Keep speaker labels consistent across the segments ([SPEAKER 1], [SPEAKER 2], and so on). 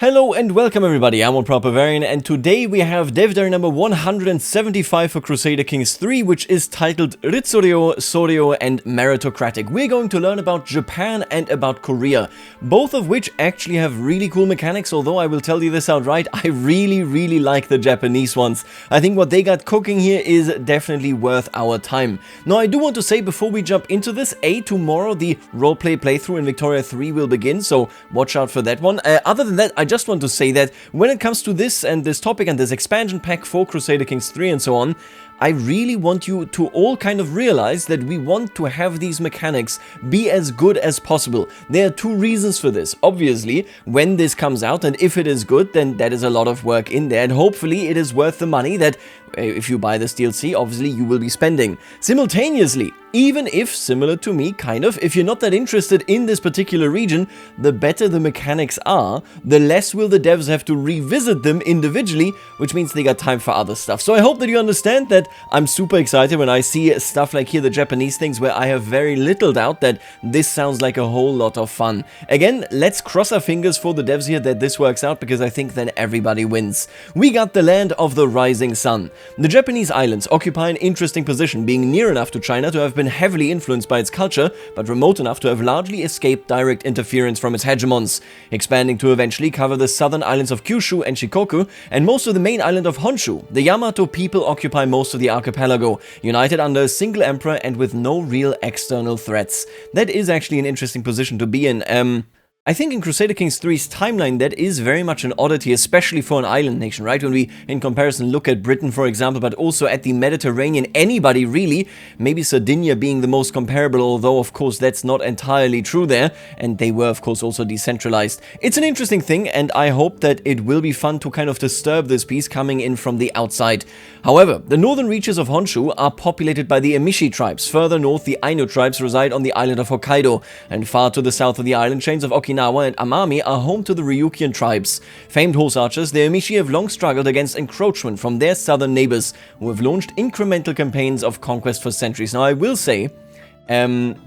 [SPEAKER 1] Hello and welcome everybody, I'm OneProperVarian, and today we have Dev Diary number 175 for Crusader Kings III, which is titled Ritsuryo, Soryo and Meritocratic. We're going to learn about Japan and about Korea, both of which actually have really cool mechanics, although I will tell you this outright, I really like the Japanese ones. I think what they got cooking here is definitely worth our time. Now I do want to say before we jump into this, tomorrow the roleplay playthrough in Victoria 3 will begin, so watch out for that one. Other than that, I just want to say that when it comes to this and this topic and this expansion pack for Crusader Kings III and so on, I really want you to all kind of realize that we want to have these mechanics be as good as possible. There are two reasons for this. Obviously, when this comes out and if it is good, then that is a lot of work in there, and hopefully it is worth the money that if you buy this DLC, obviously you will be spending. Simultaneously, even if, similar to me, kind of, if you're not that interested in this particular region, the better the mechanics are, the less will the devs have to revisit them individually, which means they got time for other stuff. So I hope that you understand that I'm super excited when I see stuff like here, the Japanese things, where I have very little doubt that this sounds like a whole lot of fun. Again, let's cross our fingers for the devs here that this works out, because I think then everybody wins. We got the land of the rising sun. The Japanese islands occupy an interesting position, being near enough to China to have been heavily influenced by its culture, but remote enough to have largely escaped direct interference from its hegemons, expanding to eventually cover the southern islands of Kyushu and Shikoku, and most of the main island of Honshu. The Yamato people occupy most of the archipelago, united under a single emperor and with no real external threats. That is actually an interesting position to be in. I think in Crusader Kings III's timeline that is very much an oddity, especially for an island nation, right? When we, in comparison, look at Britain, for example, but also at the Mediterranean, anybody really, maybe Sardinia being the most comparable, although of course that's not entirely true there, and they were of course also decentralized. It's an interesting thing, and I hope that it will be fun to kind of disturb this piece coming in from the outside. However, the northern reaches of Honshu are populated by the Emishi tribes. Further north, the Ainu tribes reside on the island of Hokkaido, and far to the south of the island chains of Okinawa and Amami are home to the Ryukyuan tribes. Famed horse archers, the Emishi have long struggled against encroachment from their southern neighbors, who have launched incremental campaigns of conquest for centuries. Now, I will say,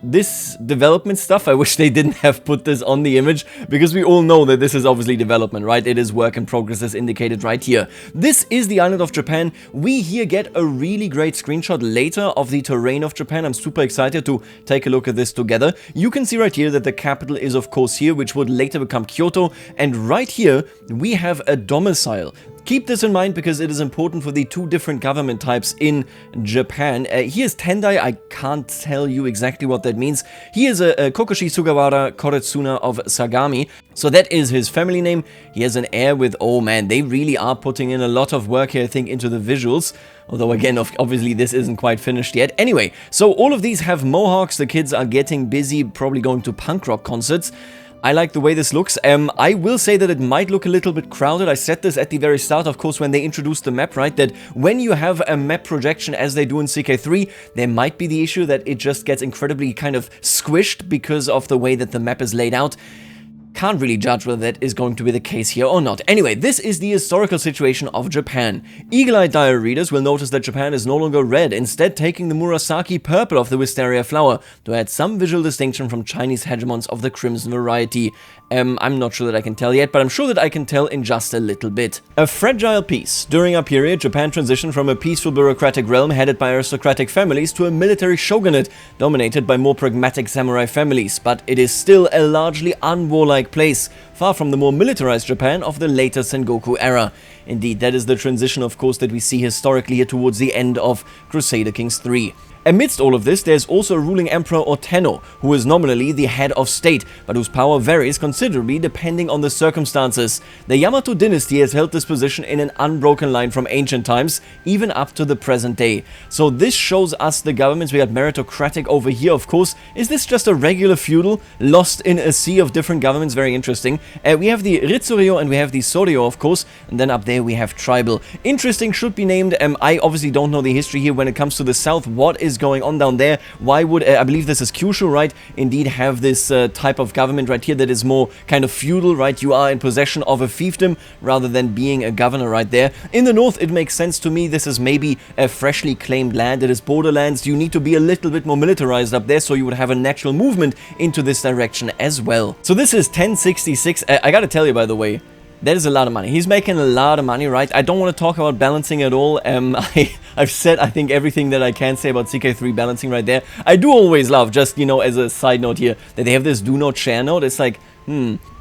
[SPEAKER 1] this development stuff, I wish they didn't have put this on the image, because we all know that this is obviously development, right? It is work in progress as indicated right here. This is the island of Japan. We here get a really great screenshot later of the terrain of Japan. I'm super excited to take a look at this together. You can see right here that the capital is of course here, which would later become Kyoto, and right here we have a domicile. Keep this in mind because it is important for the two different government types in Japan. Here's Tendai, I can't tell you exactly what that means. He is a Kokoshi Sugawara Koretsuna of Sagami, so that is his family name. He has an heir with, oh man, they really are putting in a lot of work here, I think, into the visuals. Although again, obviously this isn't quite finished yet. Anyway, so all of these have mohawks, the kids are getting busy, probably going to punk rock concerts. I like the way this looks. I will say that it might look a little bit crowded. I said this at the very start, of course, when they introduced the map, right? That when you have a map projection as they do in CK3, there might be the issue that it just gets incredibly kind of squished because of the way that the map is laid out. Can't really judge whether that is going to be the case here or not. Anyway, this is the historical situation of Japan. Eagle-eyed diary readers will notice that Japan is no longer red, instead taking the Murasaki purple of the wisteria flower to add some visual distinction from Chinese hegemons of the crimson variety. I'm not sure that I can tell yet, but I'm sure that I can tell in just a little bit. A fragile peace. During our period, Japan transitioned from a peaceful bureaucratic realm headed by aristocratic families to a military shogunate dominated by more pragmatic samurai families, but it is still a largely unwarlike place, far from the more militarized Japan of the later Sengoku era. Indeed, that is the transition, of course, that we see historically here towards the end of Crusader Kings III. Amidst all of this, there's also a ruling emperor or tenno, who is nominally the head of state, but whose power varies considerably depending on the circumstances. The Yamato dynasty has held this position in an unbroken line from ancient times, even up to the present day. So this shows us the governments. We got meritocratic over here, of course. Is this just a regular feudal, lost in a sea of different governments? Very interesting. We have the Ritsuryo and we have the Soryo, of course, and then up there we have tribal. Interesting, should be named. I obviously don't know the history here when it comes to the south. What is going on down there? Why would, I believe this is Kyushu, right, indeed have this type of government right here that is more kind of feudal, right? You are in possession of a fiefdom rather than being a governor right there. In the north, it makes sense to me. This is maybe a freshly claimed land. It is borderlands. You need to be a little bit more militarized up there, so you would have a natural movement into this direction as well. So this is 1066. I gotta tell you, by the way, That is a lot of money. He's making a lot of money, right? I don't want to talk about balancing at all. I've said, I think, everything that I can say about CK3 balancing right there. I do always love, just, you know, as a side note here, that they have this do not share note. It's like,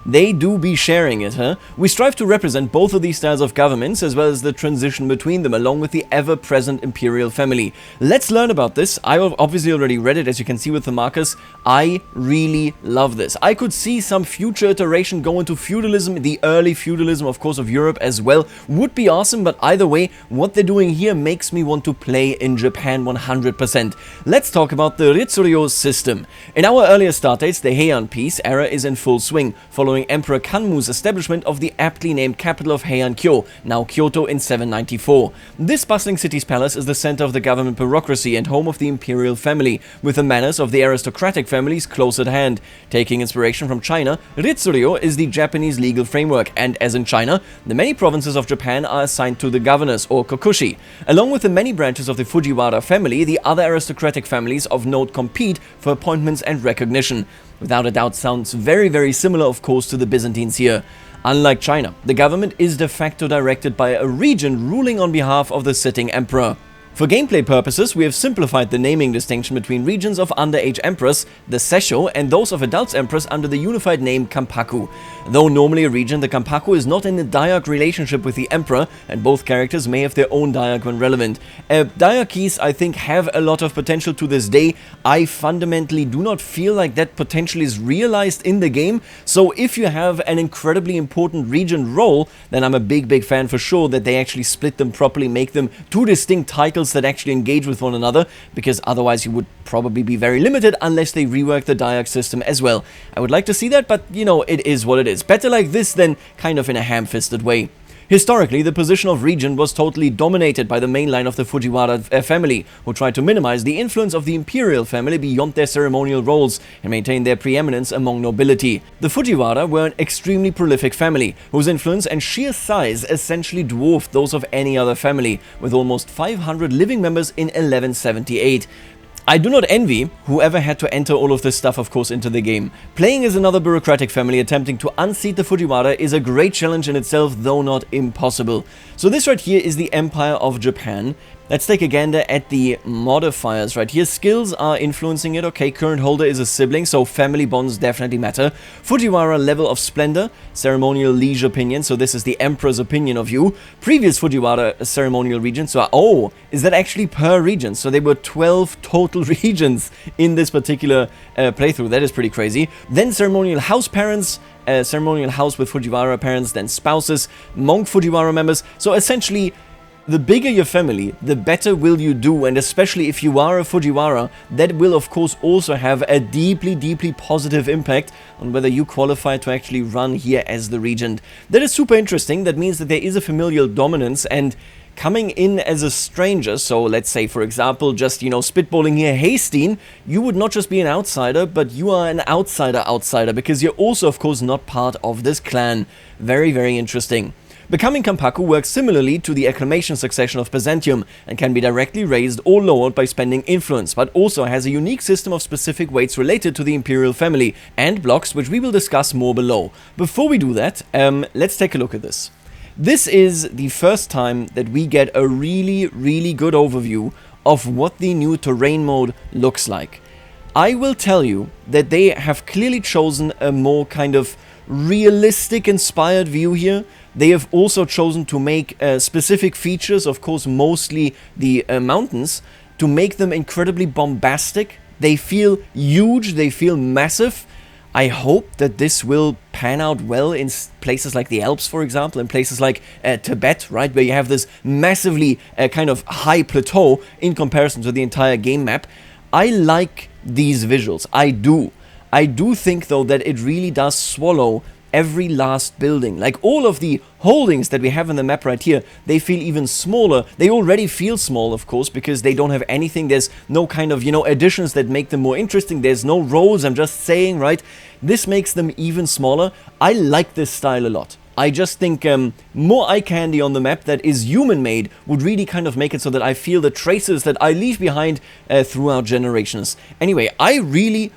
[SPEAKER 1] they do be sharing it, huh? We strive to represent both of these styles of governments as well as the transition between them, along with the ever-present imperial family. Let's learn about this. I obviously already read it, as you can see with the markers. I really love this. I could see some future iteration go into feudalism, the early feudalism, of course, of Europe as well. Would be awesome, but either way, what they're doing here makes me want to play in Japan 100%. Let's talk about the Ritsuryo system. In our earlier start dates, the Heian Peace era is in full swing, following Emperor Kanmu's establishment of the aptly named capital of Heian-kyo, now Kyoto, in 794. This bustling city's palace is the center of the government bureaucracy and home of the imperial family, with the manners of the aristocratic families close at hand. Taking inspiration from China, Ritsuryo is the Japanese legal framework, and as in China, the many provinces of Japan are assigned to the governors, or kokushi. Along with the many branches of the Fujiwara family, the other aristocratic families of note compete for appointments and recognition. Without a doubt, sounds very, very similar, of course, to the Byzantines here. Unlike China, the government is de facto directed by a regent ruling on behalf of the sitting emperor. For gameplay purposes, we have simplified the naming distinction between regions of underage emperors, the Seisho, and those of adults emperors under the unified name Kampaku. Though normally a region, the Kampaku is not in a diarch relationship with the emperor, and both characters may have their own diarch when relevant. Diarchies, I think, have a lot of potential to this day. I fundamentally do not feel like that potential is realized in the game, so if you have an incredibly important region role, then I'm a big fan for sure that they actually split them properly, make them two distinct titles that actually engage with one another, because otherwise you would probably be very limited unless they rework the diarch system as well. I would like to see that, but you know, it is what it is. Better like this than kind of in a ham-fisted way. Historically, the position of regent was totally dominated by the main line of the Fujiwara family, who tried to minimize the influence of the imperial family beyond their ceremonial roles and maintain their preeminence among nobility. The Fujiwara were an extremely prolific family, whose influence and sheer size essentially dwarfed those of any other family, with almost 500 living members in 1178. I do not envy whoever had to enter all of this stuff, of course, into the game. Playing as another bureaucratic family attempting to unseat the Fujiwara is a great challenge in itself, though not impossible. So this right here is the Empire of Japan. Let's take a gander at the modifiers right here. Skills are influencing it. Okay, current holder is a sibling, so family bonds definitely matter. Fujiwara level of splendor, ceremonial liege opinion, so this is the emperor's opinion of you. Previous Fujiwara ceremonial regents, so oh, is that actually per region? So there were 12 total regions in this particular playthrough. That is pretty crazy. Then ceremonial house parents, ceremonial house with Fujiwara parents, then spouses, monk Fujiwara members. So essentially, the bigger your family, the better will you do, and especially if you are a Fujiwara, that will of course also have a deeply positive impact on whether you qualify to actually run here as the regent. That is super interesting. That means that there is a familial dominance, and coming in as a stranger, so let's say for example, just, you know, spitballing here, Hasteen, you would not just be an outsider, but you are an outsider because you're also of course not part of this clan. Very interesting. Becoming Kampaku works similarly to the acclamation succession of Byzantium and can be directly raised or lowered by spending influence, but also has a unique system of specific weights related to the imperial family and blocks, which we will discuss more below. Before we do that, let's take a look at this. This is the first time that we get a really good overview of what the new terrain mode looks like. I will tell you that they have clearly chosen a more kind of realistic inspired view here. They have also chosen to make specific features, of course mostly the mountains, to make them incredibly bombastic. They feel huge, they feel massive. I hope that this will pan out well in places like the Alps, for example, in places like Tibet, right, where you have this massively kind of high plateau in comparison to the entire game map. I like these visuals, I do. I do think, though, that it really does swallow every last building. Like all of the holdings that we have in the map right here, they feel even smaller. They already feel small, of course, because they don't have anything. There's no kind of, you know, additions that make them more interesting. There's no roads, I'm just saying, right? This makes them even smaller. I like this style a lot. I just think more eye candy on the map that is human-made would really kind of make it so that I feel the traces that I leave behind throughout generations. Anyway, I really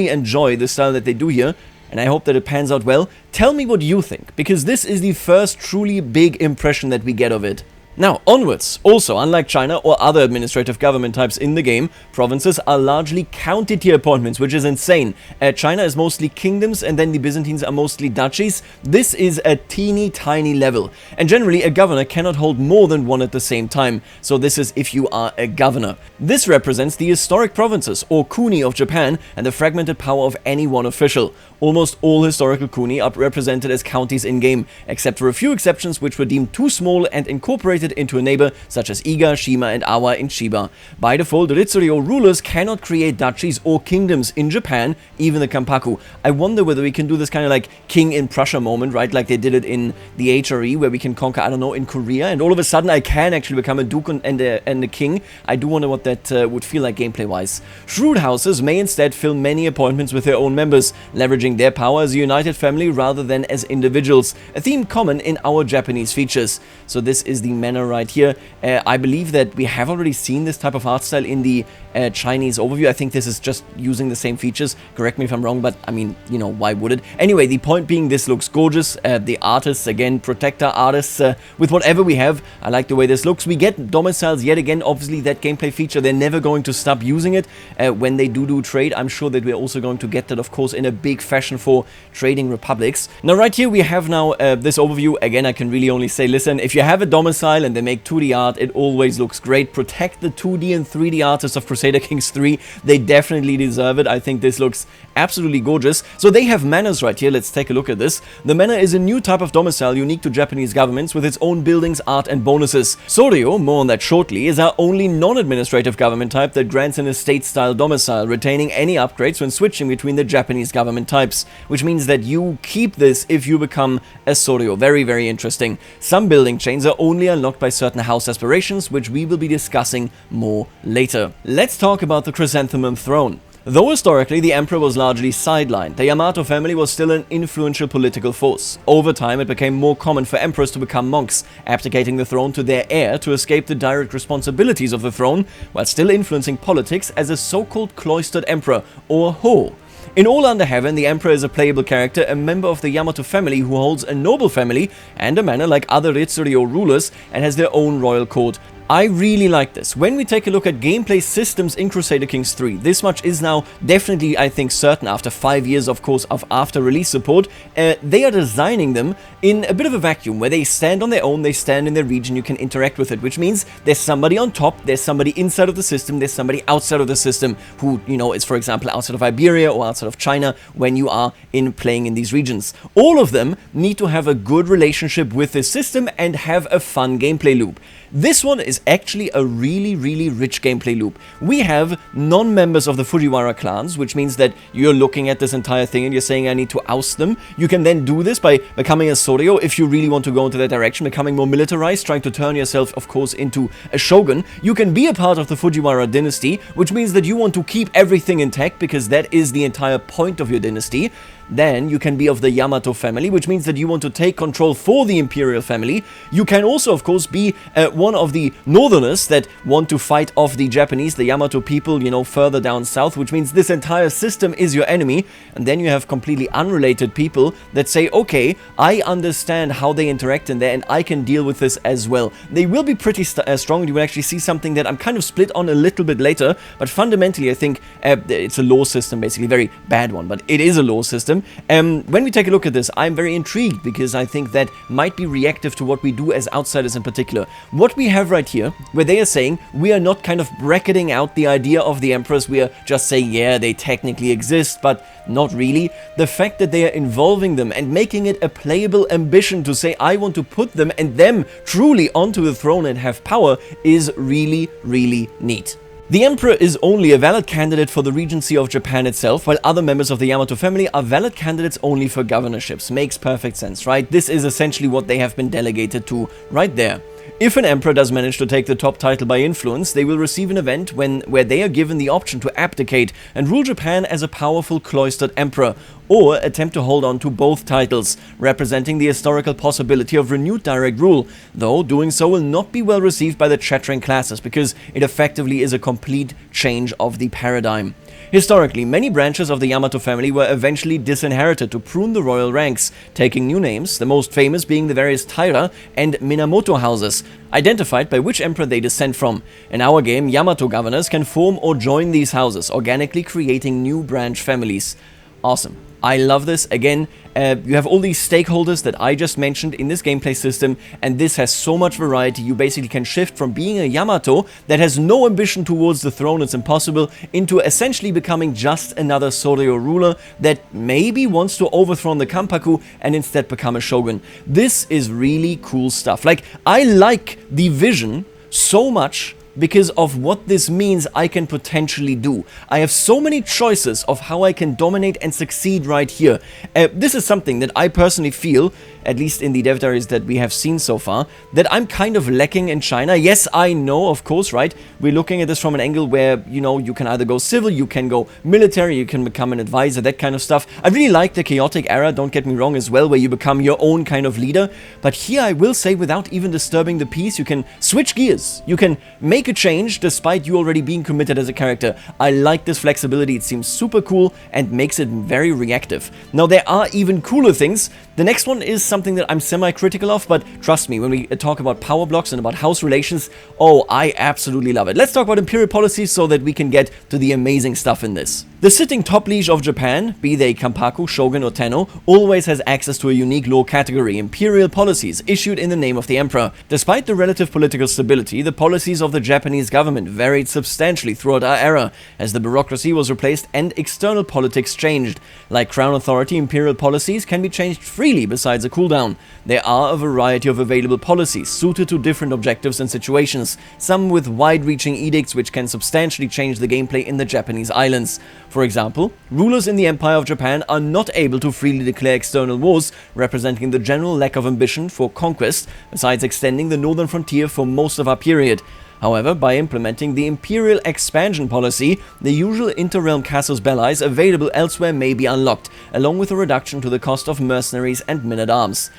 [SPEAKER 1] enjoy the style that they do here. and I hope that it pans out well. Tell me what you think, because this is the first truly big impression that we get of it. Now, onwards. Also, unlike China or other administrative government types in the game, provinces are largely county tier appointments, which is insane. China is mostly kingdoms, and then the Byzantines are mostly duchies. This is a teeny tiny level, and generally a governor cannot hold more than one at the same time, so this is if you are a governor. This represents the historic provinces, or kuni of Japan, and the fragmented power of any one official. Almost all historical kuni are represented as counties in-game, except for a few exceptions which were deemed too small and incorporated into a neighbor, such as Iga, Shima, and Awa in Chiba. By default, Ritsuryo rulers cannot create duchies or kingdoms in Japan, even the Kampaku. I wonder whether we can do this kind of like King in Prussia moment, right? Like they did it in the HRE, where we can conquer, I don't know, in Korea, and all of a sudden I can actually become a duke and a king. I do wonder what that would feel like gameplay-wise. Shrewd houses may instead fill many appointments with their own members, leveraging their power as a united family rather than as individuals, a theme common in our Japanese features. So this is the manner right here. I believe that we have already seen this type of art style in the Chinese overview. I think this is just using the same features. Correct me if I'm wrong, but I mean, you know, why would it? Anyway, the point being, this looks gorgeous. The artists, again, protect our artists with whatever we have. I like the way this looks. We get domiciles yet again, obviously that gameplay feature. They're never going to stop using it when they do trade. I'm sure that we're also going to get that, of course, in a big fashion for trading republics. Now, right here we have now this overview. Again, I can really only say, listen, if you have a domicile and they make 2D art, it always looks great. Protect the 2D and 3D artists of Crusader Kings III. They definitely deserve it. I think this looks absolutely gorgeous. So they have manors right here. Let's take a look at this. The manor is a new type of domicile unique to Japanese governments with its own buildings, art, and bonuses. Soryo, more on that shortly, is our only non-administrative government type that grants an estate-style domicile, retaining any upgrades when switching between the Japanese government types, which means that you keep this if you become a Soryo. Very, very interesting. Some building chains are only unlocked by certain house aspirations, which we will be discussing more later. Let's talk about the Chrysanthemum Throne. Though historically the emperor was largely sidelined, the Yamato family was still an influential political force. Over time, it became more common for emperors to become monks, abdicating the throne to their heir to escape the direct responsibilities of the throne, while still influencing politics as a so-called cloistered emperor, or Ho. In all under heaven, the emperor is a playable character, a member of the Yamato family who holds a noble family and a manor like other Ritsuryo rulers and has their own royal court. I really like this. When we take a look at gameplay systems in Crusader Kings III, this much is now definitely, I think, certain after 5 years, of course, of after-release support. They are designing them in a bit of a vacuum, where they stand on their own, they stand in their region, you can interact with it, which means there's somebody on top, there's somebody inside of the system, there's somebody outside of the system who, you know, is, for example, outside of Iberia or outside of China when you are playing in these regions. All of them need to have a good relationship with this system and have a fun gameplay loop. This one is actually a really, really rich gameplay loop. We have non-members of the Fujiwara clans, which means that you're looking at this entire thing and you're saying, I need to oust them. You can then do this by becoming a Soryo if you really want to go into that direction, becoming more militarized, trying to turn yourself, of course, into a shogun. You can be a part of the Fujiwara dynasty, which means that you want to keep everything intact because that is the entire point of your dynasty. Then you can be of the Yamato family, which means that you want to take control for the Imperial family. You can also, of course, be one of the Northerners that want to fight off the Japanese, the Yamato people, you know, further down south, which means this entire system is your enemy. And then you have completely unrelated people that say, okay, I understand how they interact in there and I can deal with this as well. They will be pretty strong. You will actually see something that I'm kind of split on a little bit later, but fundamentally I think it's a law system, basically, very bad one, but it is a law system. When we take a look at this, I'm very intrigued because I think that might be reactive to what we do as outsiders in particular. What we have right here, where they are saying we are not kind of bracketing out the idea of the emperors, we are just saying, yeah, they technically exist, but not really. The fact that they are involving them and making it a playable ambition to say, I want to put them and them truly onto the throne and have power is really, really neat. The Emperor is only a valid candidate for the Regency of Japan itself, while other members of the Yamato family are valid candidates only for governorships. Makes perfect sense, right? This is essentially what they have been delegated to right there. If an emperor does manage to take the top title by influence, they will receive an event where they are given the option to abdicate and rule Japan as a powerful cloistered emperor, or attempt to hold on to both titles, representing the historical possibility of renewed direct rule, though doing so will not be well received by the chattering classes, because it effectively is a complete change of the paradigm. Historically, many branches of the Yamato family were eventually disinherited to prune the royal ranks, taking new names, the most famous being the various Taira and Minamoto houses, identified by which emperor they descend from. In our game, Yamato governors can form or join these houses, organically creating new branch families. Awesome. I love this. Again, you have all these stakeholders that I just mentioned in this gameplay system, and this has so much variety. You basically can shift from being a Yamato that has no ambition towards the throne, it's impossible, into essentially becoming just another Soryo ruler that maybe wants to overthrow the Kampaku and instead become a shogun. This is really cool stuff. Like, I like the vision so much because of what this means I can potentially do. I have so many choices of how I can dominate and succeed right here. This is something that I personally feel, at least in the dev diaries that we have seen so far, that I'm kind of lacking in China. Yes, I know, of course, right? We're looking at this from an angle where, you know, you can either go civil, you can go military, you can become an advisor, that kind of stuff. I really like the chaotic era, don't get me wrong, as well, where you become your own kind of leader. But here I will say, without even disturbing the peace, you can switch gears. You can make a change despite you already being committed as a character. I like this flexibility. It seems super cool and makes it very reactive. Now, there are even cooler things. The next one is something that I'm semi-critical of, but trust me, when we talk about power blocks and about house relations, oh, I absolutely love it. Let's talk about Imperial Policies so that we can get to the amazing stuff in this. The sitting top liege of Japan, be they Kampaku, Shogun or Tenno, always has access to a unique law category, Imperial Policies, issued in the name of the Emperor. Despite the relative political stability, the policies of the Japanese government varied substantially throughout our era, as the bureaucracy was replaced and external politics changed. Like Crown Authority, Imperial Policies can be changed freely besides a cooldown. There are a variety of available policies, suited to different objectives and situations, some with wide-reaching edicts which can substantially change the gameplay in the Japanese islands. For example, rulers in the Empire of Japan are not able to freely declare external wars, representing the general lack of ambition for conquest, besides extending the northern frontier for most of our period. However, by implementing the Imperial Expansion Policy, the usual inter-realm casus belli available elsewhere may be unlocked, along with a reduction to the cost of mercenaries and men-at-arms.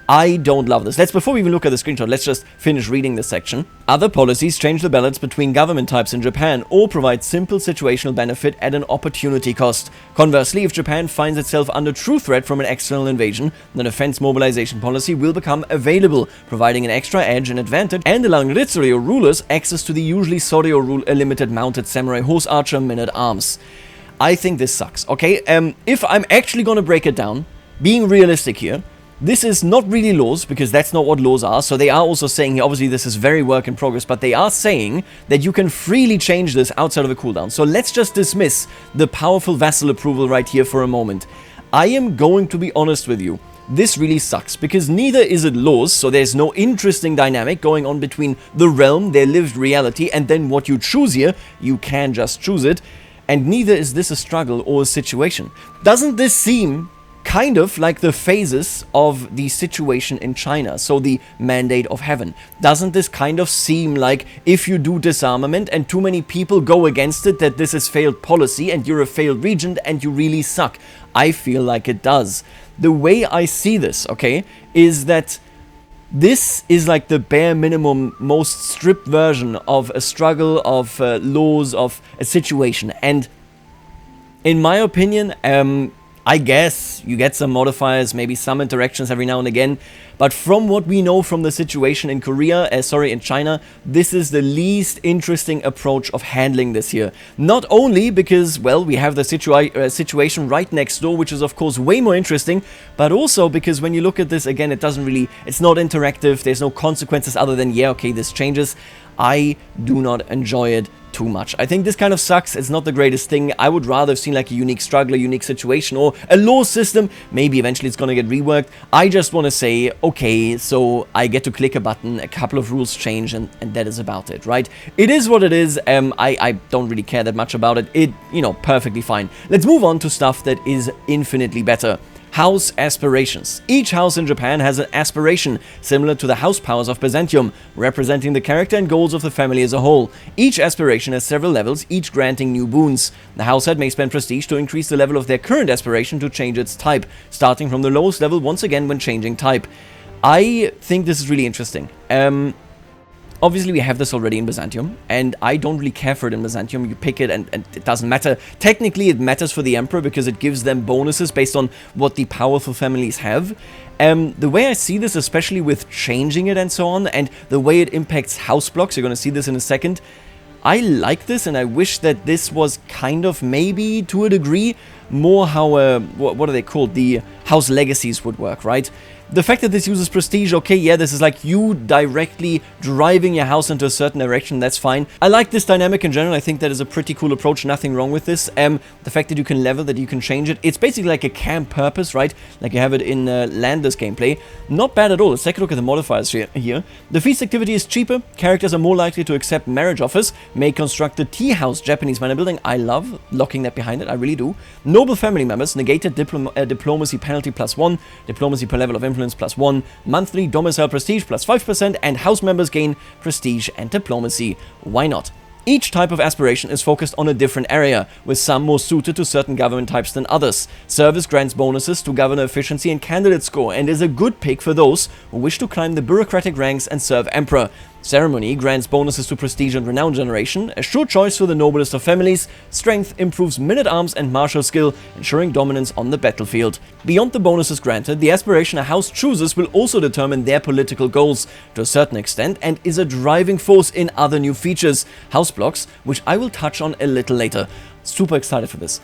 [SPEAKER 1] I don't love this. Before we even look at the screenshot, let's just finish reading this section. Other policies change the balance between government types in Japan or provide simple situational benefit at an opportunity cost. Conversely, if Japan finds itself under true threat from an external invasion, the defense mobilization policy will become available, providing an extra edge and advantage and allowing Ritsuryo rulers access to the usually Soryo rule a limited mounted samurai horse archer men-at-arms. I think this sucks, okay? If I'm actually gonna break it down, being realistic here, this is not really laws, because that's not what laws are, so they are also saying here, obviously this is very work in progress, but they are saying that you can freely change this outside of a cooldown. So let's just dismiss the powerful vassal approval right here for a moment. I am going to be honest with you. This really sucks, because neither is it laws, so there's no interesting dynamic going on between the realm, their lived reality, and then what you choose here. You can just choose it, and neither is this a struggle or a situation. Doesn't this seem kind of like the phases of the situation in China, so the mandate of heaven? Doesn't this kind of seem like if you do disarmament and too many people go against it, that this is failed policy and you're a failed regent and you really suck? I feel like it does. The way I see this, okay, is that this is like the bare minimum, most stripped version of a struggle, of laws, of a situation. And in my opinion, I guess you get some modifiers, maybe some interactions every now and again, but from what we know from the situation in in China, this is the least interesting approach of handling this here. Not only because, well, we have the situation right next door, which is of course way more interesting, but also because when you look at this again, it's not interactive, there's no consequences other than, yeah, okay, this changes. I do not enjoy it too much. I think this kind of sucks. It's not the greatest thing. I would rather have seen like a unique struggle, a unique situation, or a law system. Maybe eventually it's gonna get reworked. I just want to say, okay, so I get to click a button, a couple of rules change, and that is about it, right? It is what it is. I don't really care that much about it. Perfectly fine. Let's move on to stuff that is infinitely better. House aspirations. Each house in Japan has an aspiration, similar to the house powers of Byzantium, representing the character and goals of the family as a whole. Each aspiration has several levels, each granting new boons. The house head may spend prestige to increase the level of their current aspiration to change its type, starting from the lowest level once again when changing type. I think this is really interesting. Obviously, we have this already in Byzantium, and I don't really care for it in Byzantium. You pick it, and it doesn't matter. Technically, it matters for the Emperor because it gives them bonuses based on what the powerful families have. The way I see this, especially with changing it and so on, and the way it impacts house blocks, you're going to see this in a second, I like this, and I wish that this was kind of, maybe to a degree, more how, what are they called? The house legacies would work, right? The fact that this uses prestige, okay, yeah, this is like you directly driving your house into a certain direction, that's fine. I like this dynamic in general. I think that is a pretty cool approach, nothing wrong with this. The fact that you can level, that you can change it, it's basically like a camp purpose, right? Like you have it in Landers gameplay. Not bad at all. Let's take a look at the modifiers here. The feast activity is cheaper, characters are more likely to accept marriage offers, may construct a tea house Japanese manor building. I love locking that behind it, I really do. Noble family members, negated diplomacy penalty +1, diplomacy per level of influence +1, monthly domicile prestige +5%, and house members gain prestige and diplomacy. Why not? Each type of aspiration is focused on a different area, with some more suited to certain government types than others. Service grants bonuses to governor efficiency and candidate score, and is a good pick for those who wish to climb the bureaucratic ranks and serve emperor. Ceremony grants bonuses to prestige and renown generation, a sure choice for the noblest of families. Strength improves minute-arms and martial skill, ensuring dominance on the battlefield. Beyond the bonuses granted, the aspiration a house chooses will also determine their political goals to a certain extent, and is a driving force in other new features, house blocks, which I will touch on a little later. Super excited for this.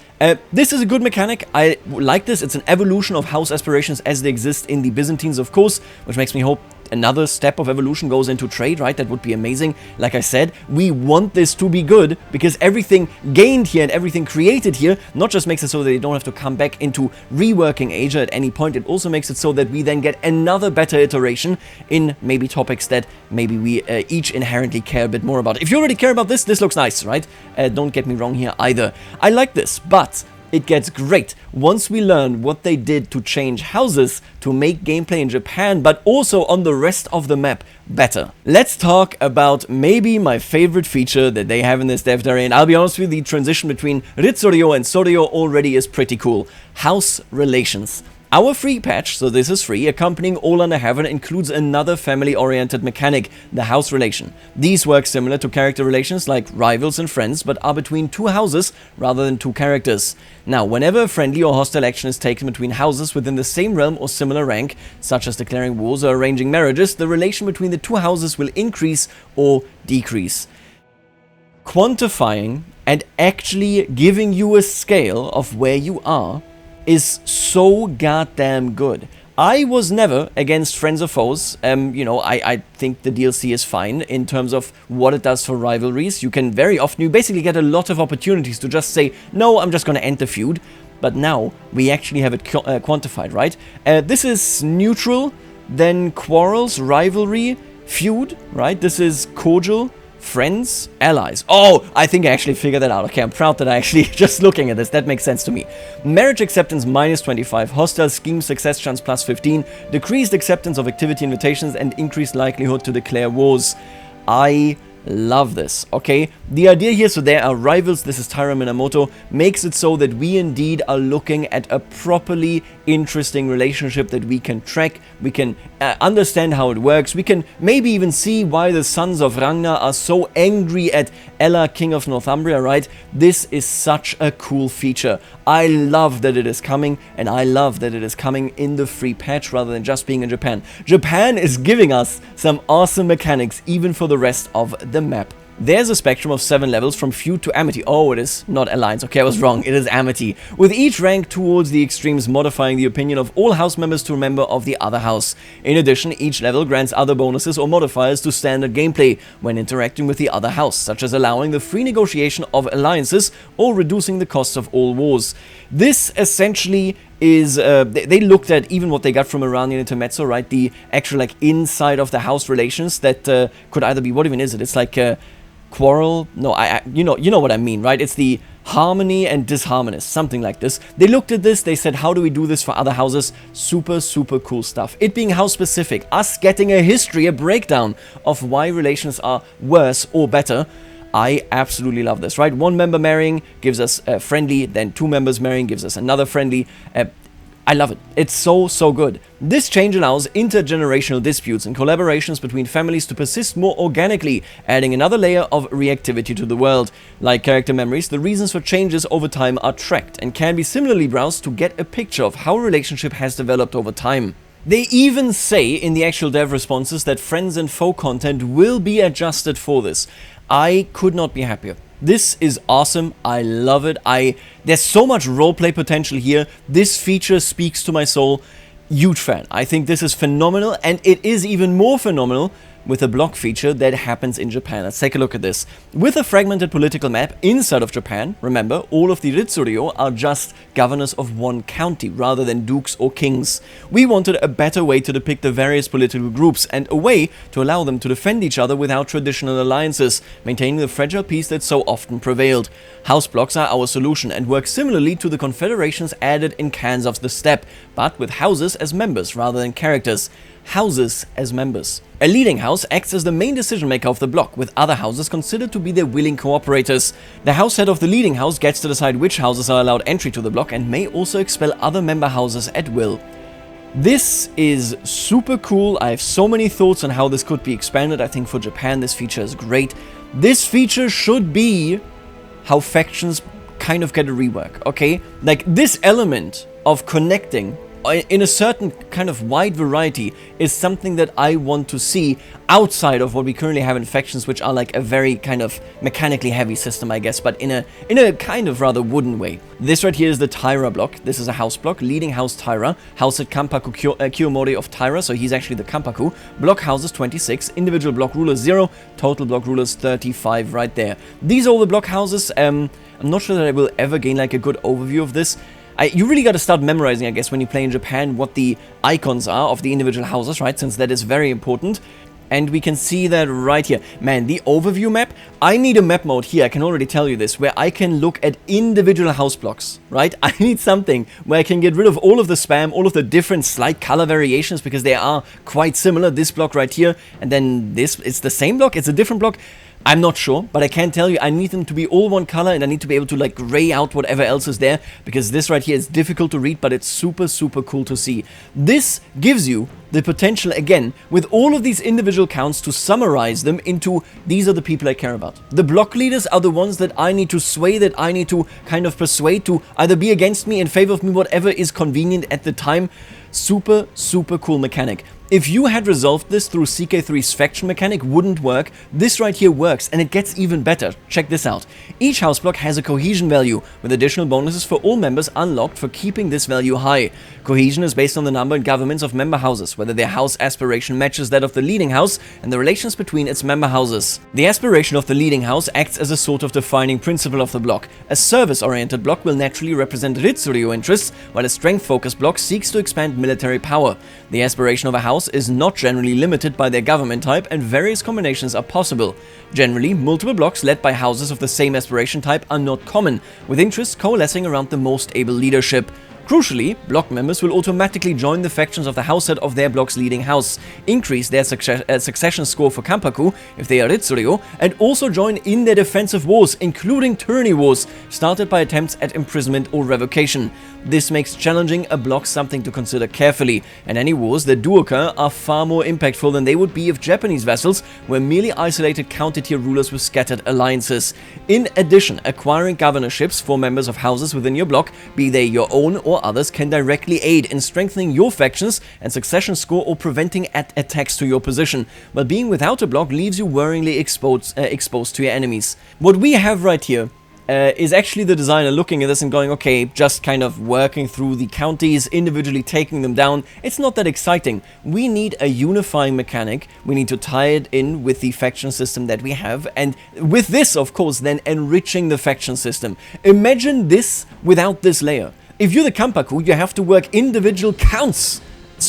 [SPEAKER 1] This is a good mechanic. I like this. It's an evolution of house aspirations as they exist in the Byzantines, of course, which makes me hope another step of evolution goes into trade, right? That would be amazing. Like I said, we want this to be good because everything gained here and everything created here not just makes it so that they don't have to come back into reworking Asia at any point, it also makes it so that we then get another better iteration in maybe topics that maybe we each inherently care a bit more about. If you already care about this, this looks nice, right? Don't get me wrong here either. I like this, but it gets great once we learn what they did to change houses to make gameplay in Japan, but also on the rest of the map better. Let's talk about maybe my favorite feature that they have in this dev diary, and I'll be honest with you, the transition between Ritsuryo and Soryo already is pretty cool. House relations. Our free patch, so this is free, accompanying All Under Heaven, includes another family-oriented mechanic, the house relation. These work similar to character relations like rivals and friends, but are between two houses rather than two characters. Now, whenever a friendly or hostile action is taken between houses within the same realm or similar rank, such as declaring wars or arranging marriages, the relation between the two houses will increase or decrease. Quantifying and actually giving you a scale of where you are is so goddamn good. I was never against friends or foes. You know, I think the DLC is fine in terms of what it does for rivalries. You can very often, you basically get a lot of opportunities to just say, no, I'm just going to end the feud. But now we actually have it quantified, right? This is neutral, then quarrels, rivalry, feud, right? This is cordial, friends, allies. Oh, I think I actually figured that out. Okay, I'm proud that I actually, just looking at this, that makes sense to me. Marriage acceptance -25, hostile scheme success chance +15, decreased acceptance of activity invitations, and increased likelihood to declare wars. I love this, okay? The idea here, so there are rivals, this is Taira Minamoto, makes it so that we indeed are looking at a properly interesting relationship that we can track, we can understand how it works, we can maybe even see why the sons of Ragnar are so angry at Ella, King of Northumbria, right? This is such a cool feature. I love that it is coming, and I love that it is coming in the free patch rather than just being in Japan. Japan is giving us some awesome mechanics even for the rest of the map. There's a spectrum of 7 levels from feud to amity. Oh, it is not alliance. Okay, I was wrong. It is amity. With each rank towards the extremes modifying the opinion of all house members to a member of the other house. In addition, each level grants other bonuses or modifiers to standard gameplay when interacting with the other house, such as allowing the free negotiation of alliances or reducing the costs of all wars. This essentially is, they looked at even what they got from Iranian Intermezzo, right? The actual, like, inside of the house relations that could either be, what even is it? It's like quarrel? No, you know what I mean, right? It's the harmony and disharmonious, something like this. They looked at this, they said, how do we do this for other houses? Super, super cool stuff. It being house specific, us getting a history, a breakdown of why relations are worse or better. I absolutely love this, right? One member marrying gives us a friendly, then 2 members marrying gives us another friendly. I love it. It's so, so good. This change allows intergenerational disputes and collaborations between families to persist more organically, adding another layer of reactivity to the world. Like character memories, the reasons for changes over time are tracked and can be similarly browsed to get a picture of how a relationship has developed over time. They even say in the actual dev responses that friends and foe content will be adjusted for this. I could not be happier. This is awesome. I love it. There's so much roleplay potential here. This feature speaks to my soul. Huge fan. I think this is phenomenal, and it is even more phenomenal with a block feature that happens in Japan. Let's take a look at this. With a fragmented political map inside of Japan, remember, all of the Ritsuryo are just governors of one county rather than dukes or kings. We wanted a better way to depict the various political groups and a way to allow them to defend each other without traditional alliances, maintaining the fragile peace that so often prevailed. House blocks are our solution and work similarly to the confederations added in Cans of the Steppe, but with houses as members rather than characters. Houses as members. A leading house acts as the main decision maker of the block, with other houses considered to be their willing cooperators. The house head of the leading house gets to decide which houses are allowed entry to the block and may also expel other member houses at will. This is super cool. I have so many thoughts on how this could be expanded. I think for Japan this feature is great. This feature should be how factions kind of get a rework, okay? Like this element of connecting in a certain kind of wide variety is something that I want to see outside of what we currently have in factions, which are like a very kind of mechanically heavy system, I guess, but in a kind of rather wooden way. This right here is the Taira block. This is a house block, leading house Taira, house at Kampaku Kiyomori of Taira, so he's actually the Kampaku. Block houses 26, individual block rulers 0, total block rulers 35 right there. These are all the block houses. I'm not sure that I will ever gain like a good overview of this. You really got to start memorizing, I guess, when you play in Japan, what the icons are of the individual houses, right? Since that is very important. And we can see that right here. Man, the overview map, I need a map mode here, I can already tell you this, where I can look at individual house blocks, right? I need something where I can get rid of all of the spam, all of the different slight color variations, because they are quite similar. This block right here, and then this, it's the same block, it's a different block. I'm not sure, but I can tell you I need them to be all one color, and I need to be able to like gray out whatever else is there, because this right here is difficult to read, but it's super, super cool to see. This gives you the potential, again, with all of these individual counts, to summarize them into these are the people I care about. The block leaders are the ones that I need to sway, that I need to kind of persuade to either be against me, in favor of me, whatever is convenient at the time. Super, super cool mechanic. If you had resolved this through CK3's faction mechanic, wouldn't work. This right here works, and it gets even better. Check this out. Each house block has a cohesion value, with additional bonuses for all members unlocked for keeping this value high. Cohesion is based on the number and governments of member houses, whether their house aspiration matches that of the leading house, and the relations between its member houses. The aspiration of the leading house acts as a sort of defining principle of the block. A service-oriented block will naturally represent Ritsuryo interests, while a strength-focused block seeks to expand military power. The aspiration of a house is not generally limited by their government type, and various combinations are possible. Generally, multiple blocks led by houses of the same aspiration type are not common, with interests coalescing around the most able leadership. Crucially, block members will automatically join the factions of the house head of their block's leading house, increase their succession score for Kampaku if they are Ritsuryo, and also join in their defensive wars, including tourney wars, started by attempts at imprisonment or revocation. This makes challenging a block something to consider carefully, and any wars that do occur are far more impactful than they would be if Japanese vassals were merely isolated counter-tier rulers with scattered alliances. In addition, acquiring governorships for members of houses within your block, be they your own or others, can directly aid in strengthening your factions and succession score or preventing attacks to your position, while being without a block leaves you worryingly exposed to your enemies. What we have right here is actually the designer looking at this and going, okay, just kind of working through the counties, individually taking them down. It's not that exciting. We need a unifying mechanic. We need to tie it in with the faction system that we have, and with this, of course, then enriching the faction system. Imagine this without this layer. If you're the Kampaku, you have to work individual counts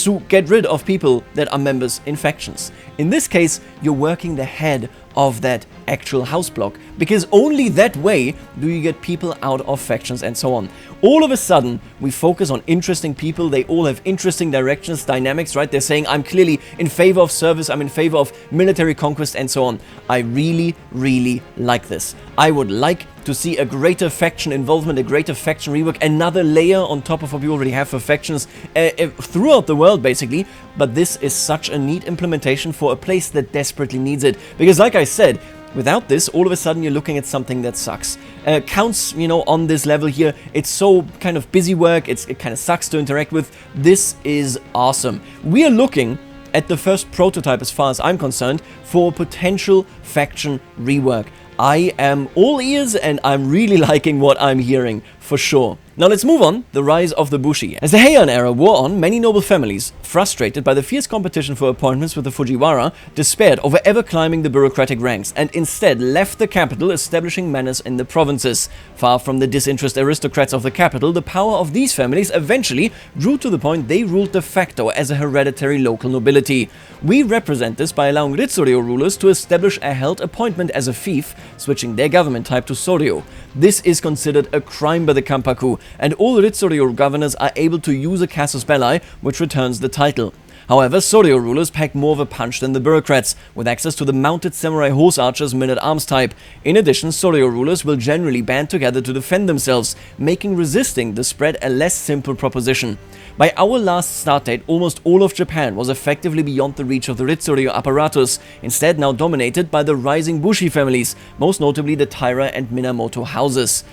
[SPEAKER 1] to get rid of people that are members in factions. In this case, you're working the head of that actual house block, because only that way do you get people out of factions and so on. All of a sudden, we focus on interesting people. They all have interesting directions, dynamics, right? They're saying, I'm clearly in favor of service, I'm in favor of military conquest and so on. I really, really like this. I would like to see a greater faction involvement, a greater faction rework, another layer on top of what we already have for factions throughout the world, basically. But this is such a neat implementation for a place that desperately needs it. Because like I said, without this, all of a sudden you're looking at something that sucks. Counts, you know, on this level here, it's so kind of busy work, it kind of sucks to interact with. This is awesome. We are looking at the first prototype, as far as I'm concerned, for potential faction rework. I am all ears and I'm really liking what I'm hearing, for sure. Now let's move on, the rise of the Bushi. As the Heian era wore on, many noble families, frustrated by the fierce competition for appointments with the Fujiwara, despaired over ever climbing the bureaucratic ranks and instead left the capital, establishing manners in the provinces. Far from the disinterested aristocrats of the capital, the power of these families eventually grew to the point they ruled de facto as a hereditary local nobility. We represent this by allowing Ritsuryo rulers to establish a held appointment as a fief, switching their government type to Soryo. This is considered a crime by the Kampaku, and all Ritsuryo governors are able to use a casus belli, which returns the title. However, Soryo rulers pack more of a punch than the bureaucrats, with access to the mounted samurai horse archers men-at-arms type. In addition, Soryo rulers will generally band together to defend themselves, making resisting the spread a less simple proposition. By our last start date, almost all of Japan was effectively beyond the reach of the Ritsuryo apparatus, instead now dominated by the rising Bushi families, most notably the Taira and Minamoto houses.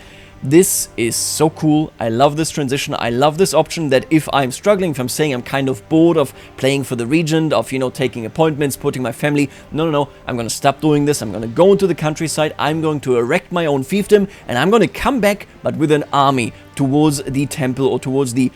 [SPEAKER 1] This is so cool. I love this transition. I love this option that if I'm struggling, if I'm saying I'm kind of bored of playing for the regent, of, you know, taking appointments, putting my family, no, I'm going to stop doing this. I'm going to go into the countryside. I'm going to erect my own fiefdom, and I'm going to come back, but with an army towards the temple or towards the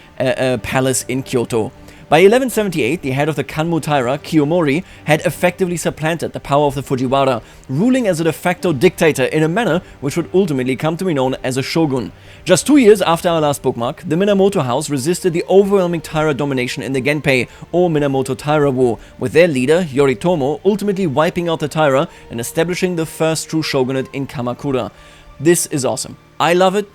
[SPEAKER 1] palace in Kyoto. By 1178, the head of the Kanmu Taira, Kiyomori, had effectively supplanted the power of the Fujiwara, ruling as a de facto dictator in a manner which would ultimately come to be known as a shogun. Just 2 years after our last bookmark, the Minamoto house resisted the overwhelming Taira domination in the Genpei, or Minamoto Taira War, with their leader, Yoritomo, ultimately wiping out the Taira and establishing the first true shogunate in Kamakura. This is awesome. I love it.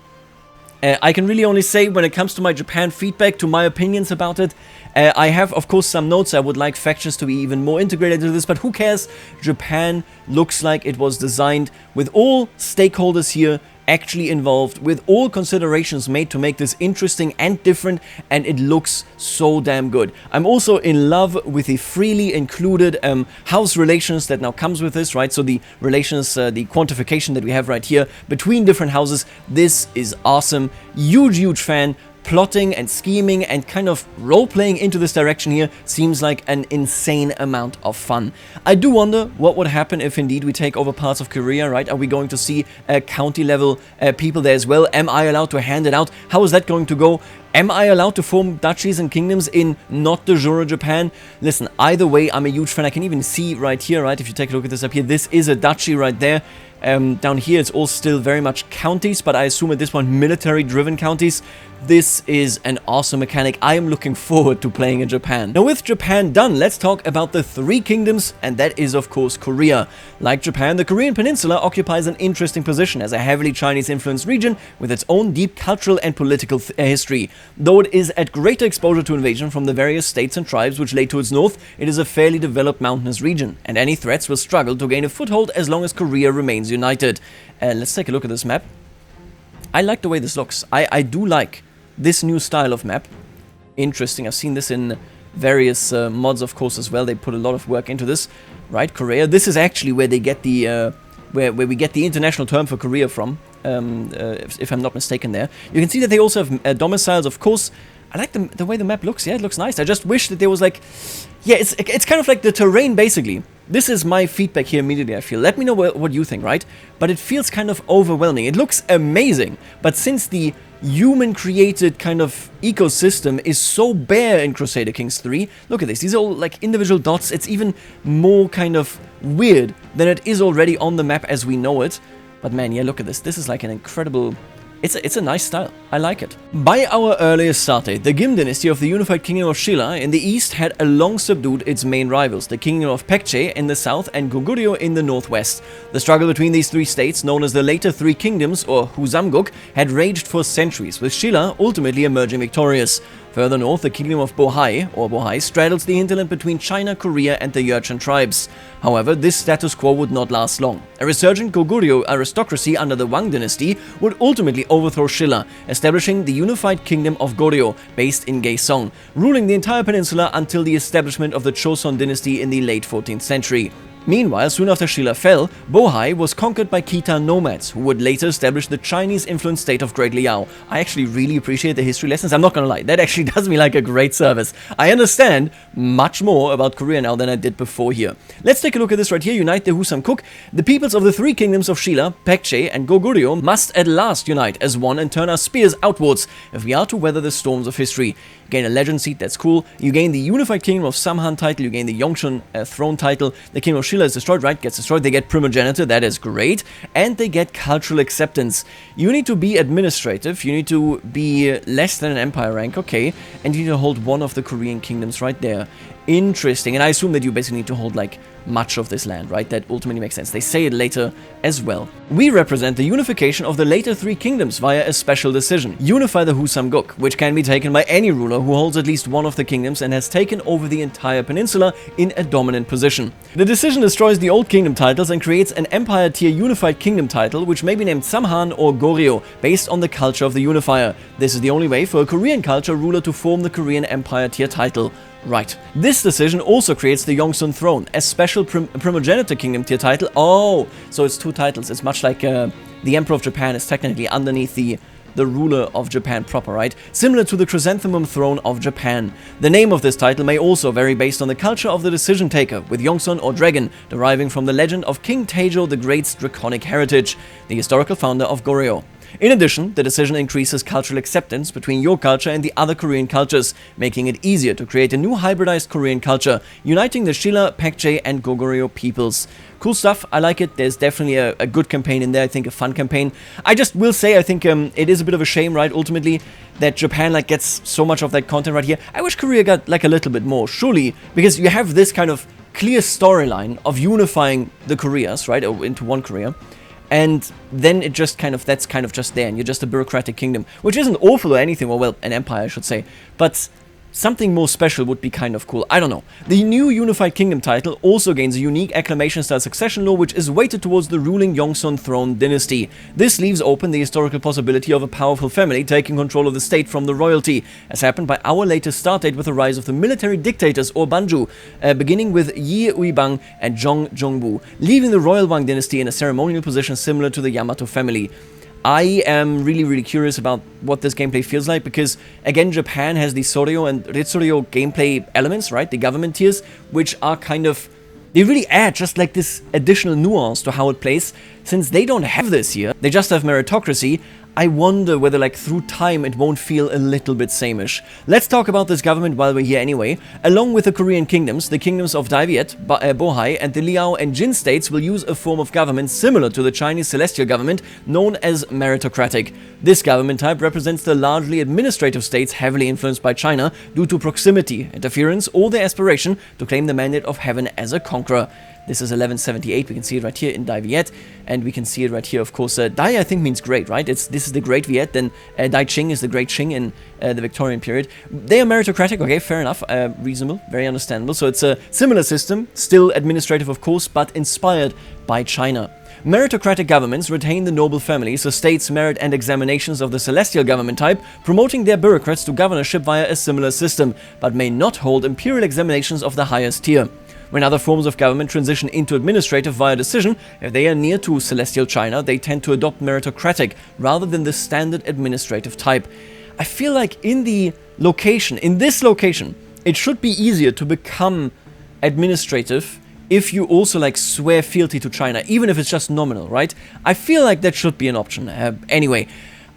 [SPEAKER 1] I can really only say, when it comes to my Japan feedback, to my opinions about it, I have, of course, some notes. I would like factions to be even more integrated into this, but who cares? Japan looks like it was designed with all stakeholders here actually involved, with all considerations made to make this interesting and different, and it looks so damn good. I'm also in love with the freely included house relations that now comes with this, right? So the relations, the quantification that we have right here between different houses, this is awesome. Huge fan. Plotting and scheming and kind of role-playing into this direction here seems like an insane amount of fun. I do wonder what would happen if indeed we take over parts of Korea, right? Are we going to see county-level people there as well? Am I allowed to hand it out? How is that going to go? Am I allowed to form duchies and kingdoms in not de jure Japan? Listen, either way, I'm a huge fan. I can even see right here, right? If you take a look at this up here, this is a duchy right there. Down here, it's all still very much counties, but I assume at this point, military-driven counties. This is an awesome mechanic. I am looking forward to playing in Japan. Now, with Japan done, let's talk about the three kingdoms, and that is, of course, Korea. Like Japan, the Korean peninsula occupies an interesting position as a heavily Chinese-influenced region with its own deep cultural and political history. Though it is at greater exposure to invasion from the various states and tribes which lay to its north, it is a fairly developed mountainous region, and any threats will struggle to gain a foothold as long as Korea remains united. Let's take a look at this map. I like the way this looks. I do like this new style of map. Interesting. I've seen this in various mods, of course, as well. They put a lot of work into this. Right, Korea. This is actually where they get the where we get the international term for Korea from. If I'm not mistaken there. You can see that they also have domiciles, of course. I like the way the map looks. Yeah, it looks nice. I just wish that there was like... Yeah, it's kind of like the terrain, basically. This is my feedback here immediately, I feel. Let me know what you think, right? But it feels kind of overwhelming. It looks amazing. But since the human-created kind of ecosystem is so bare in Crusader Kings III, look at this. These are all like individual dots. It's even more kind of weird than it is already on the map as we know it. But man, yeah, look at this. This is like an incredible It's a nice style. I like it. By our earliest start date, the Gim dynasty of the unified kingdom of Shilla in the east had long subdued its main rivals, the kingdom of Pekche in the south and Goguryeo in the northwest. The struggle between these three states, known as the later three kingdoms or Huzamguk, had raged for centuries, with Shilla ultimately emerging victorious. Further north, the kingdom of Bohai, or Bohai, straddles the hinterland between China, Korea and the Jurchen tribes. However, this status quo would not last long. A resurgent Goguryeo aristocracy under the Wang dynasty would ultimately overthrow Shilla, establishing the unified kingdom of Goryeo, based in Gaesong, ruling the entire peninsula until the establishment of the Choson dynasty in the late 14th century. Meanwhile, soon after Shilla fell, Bohai was conquered by Khitan nomads, who would later establish the Chinese-influenced state of Great Liao. I actually really appreciate the history lessons, I'm not gonna lie, that actually does me like a great service. I understand much more about Korea now than I did before here. Let's take a look at this right here. Unite the Husam-kuk. The peoples of the three kingdoms of Shilla, Pekche and Goguryeo must at last unite as one and turn our spears outwards if we are to weather the storms of history. You gain a legend seat, that's cool. You gain the unified kingdom of Samhan title, you gain the Yongshun throne title, the kingdom of Shilla is destroyed, right? Gets destroyed. They get primogeniture, that is great. And they get cultural acceptance. You need to be administrative, you need to be less than an empire rank, okay. And you need to hold one of the Korean kingdoms right there. Interesting. And I assume that you basically need to hold like much of this land, right? That ultimately makes sense. They say it later as well. We represent the unification of the later three kingdoms via a special decision. Unify the Husam-guk, which can be taken by any ruler who holds at least one of the kingdoms and has taken over the entire peninsula in a dominant position. The decision destroys the old kingdom titles and creates an empire tier unified kingdom title, which may be named Samhan or Goryeo, based on the culture of the unifier. This is the only way for a Korean culture ruler to form the Korean empire tier title. Right. This decision also creates the Yongsun Throne, a special primogeniture kingdom tier title. Oh, so it's two titles. It's much like the Emperor of Japan is technically underneath the ruler of Japan proper, right? Similar to the Chrysanthemum Throne of Japan. The name of this title may also vary based on the culture of the decision taker, with Yongsun or Dragon deriving from the legend of King Taejo the Great's draconic heritage, the historical founder of Goryeo. In addition, the decision increases cultural acceptance between your culture and the other Korean cultures, making it easier to create a new hybridized Korean culture, uniting the Shilla, Pekche and Goguryeo peoples. Cool stuff, I like it. There's definitely a good campaign in there, I think a fun campaign. I just will say, I think it is a bit of a shame, right, ultimately, that Japan like gets so much of that content right here. I wish Korea got like a little bit more, surely, because you have this kind of clear storyline of unifying the Koreas, right, into one Korea. And then it just that's kind of just there, and you're just a bureaucratic kingdom, which isn't awful or anything, or well, an empire I should say, but something more special would be kind of cool. I don't know. The new Unified Kingdom title also gains a unique acclamation-style succession law which is weighted towards the ruling Yongsun Throne dynasty. This leaves open the historical possibility of a powerful family taking control of the state from the royalty, as happened by our latest start date with the rise of the military dictators or Banju, beginning with Yi Uibang and Zhong Zhongbu, leaving the royal Wang dynasty in a ceremonial position similar to the Yamato family. I am really curious about what this gameplay feels like, because again, Japan has the Soryo and Ritsuryo gameplay elements, right? The government tiers, which are kind of, they really add just like this additional nuance to how it plays. Since they don't have this here, they just have meritocracy. I wonder whether like through time it won't feel a little bit sameish. Let's talk about this government while we're here anyway. Along with the Korean kingdoms, the kingdoms of Daviet, Bohai and the Liao and Jin states will use a form of government similar to the Chinese celestial government known as meritocratic. This government type represents the largely administrative states heavily influenced by China due to proximity, interference or their aspiration to claim the mandate of heaven as a conqueror. This is 1178, we can see it right here in Dai Viet, and we can see it right here, of course. Dai, I think, means great, right? This is the Great Viet, then Dai Qing is the Great Qing in the Victorian period. They are meritocratic, okay, fair enough, reasonable, very understandable. So it's a similar system, still administrative, of course, but inspired by China. Meritocratic governments retain the noble family, so states merit and examinations of the celestial government type, promoting their bureaucrats to governorship via a similar system, but may not hold imperial examinations of the highest tier. When other forms of government transition into administrative via decision, if they are near to celestial China, they tend to adopt meritocratic rather than the standard administrative type. I feel like in this location, it should be easier to become administrative if you also like swear fealty to China, even if it's just nominal, right? I feel like that should be an option. Anyway,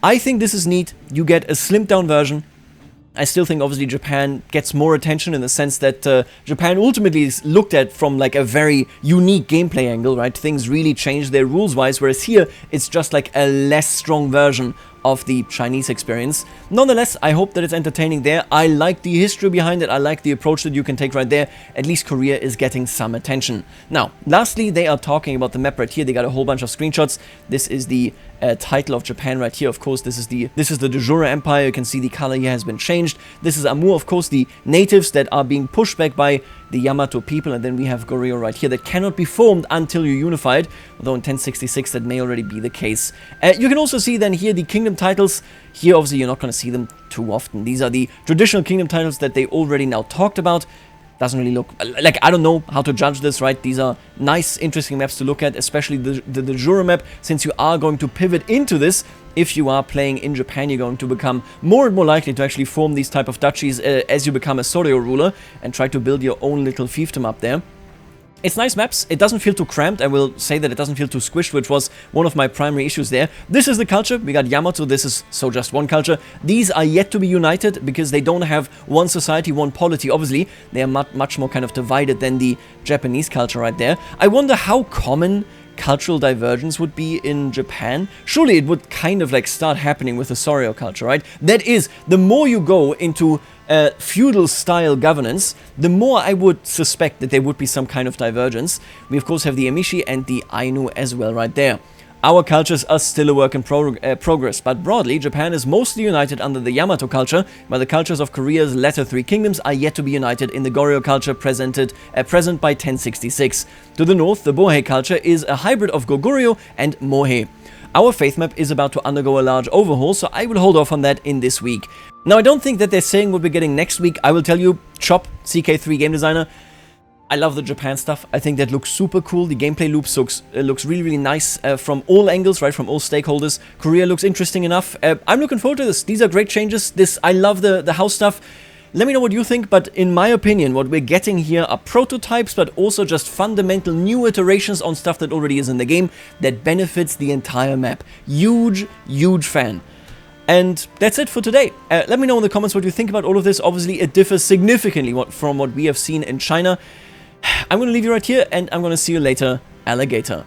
[SPEAKER 1] I think this is neat. You get a slimmed down version. I still think obviously Japan gets more attention in the sense that Japan ultimately is looked at from like a very unique gameplay angle, right? Things really change their rules-wise, whereas here it's just like a less strong version of the Chinese experience. Nonetheless, I hope that it's entertaining there. I like the history behind it. I like the approach that you can take right there. At least Korea is getting some attention. Now, lastly, they are talking about the map right here. They got a whole bunch of screenshots. This is the title of Japan right here. Of course, this is the de jure empire. You can see the color here has been changed. This is Amur, of course, the natives that are being pushed back by the Yamato people, and then we have Goryeo right here that cannot be formed until you're unified, although in 1066 that may already be the case. You can also see then here the kingdom titles. Here obviously you're not going to see them too often. These are the traditional kingdom titles that they already now talked about. Doesn't really look like, I don't know how to judge this, right? These are nice, interesting maps to look at, especially the de jure map, since you are going to pivot into this. If you are playing in Japan, you're going to become more and more likely to actually form these type of duchies as you become a Soryo ruler and try to build your own little fiefdom up there. It's nice maps. It doesn't feel too cramped. I will say that it doesn't feel too squished, which was one of my primary issues there. This is the culture. We got Yamato. This is so just one culture. These are yet to be united because they don't have one society, one polity. Obviously, they are much more kind of divided than the Japanese culture right there. I wonder how common cultural divergence would be in Japan. Surely it would kind of like start happening with the Soryo culture, right? That is, the more you go into feudal style governance, the more I would suspect that there would be some kind of divergence. We of course have the Emishi and the Ainu as well right there. Our cultures are still a work in progress, but broadly, Japan is mostly united under the Yamato culture, while the cultures of Korea's latter three kingdoms are yet to be united in the Goryeo culture present by 1066. To the north, the Bohei culture is a hybrid of Goguryeo and Mohei. Our faith map is about to undergo a large overhaul, so I will hold off on that in this week. Now, I don't think that they're saying what we're getting next week. I will tell you, Chop, CK3 game designer, I love the Japan stuff. I think that looks super cool. The gameplay loops looks really, really nice from all angles, right? From all stakeholders. Korea looks interesting enough. I'm looking forward to this. These are great changes. I love the house stuff. Let me know what you think, but in my opinion, what we're getting here are prototypes, but also just fundamental new iterations on stuff that already is in the game that benefits the entire map. Huge, huge fan. And that's it for today. Let me know in the comments what you think about all of this. Obviously, it differs significantly from what we have seen in China. I'm going to leave you right here, and I'm going to see you later, alligator.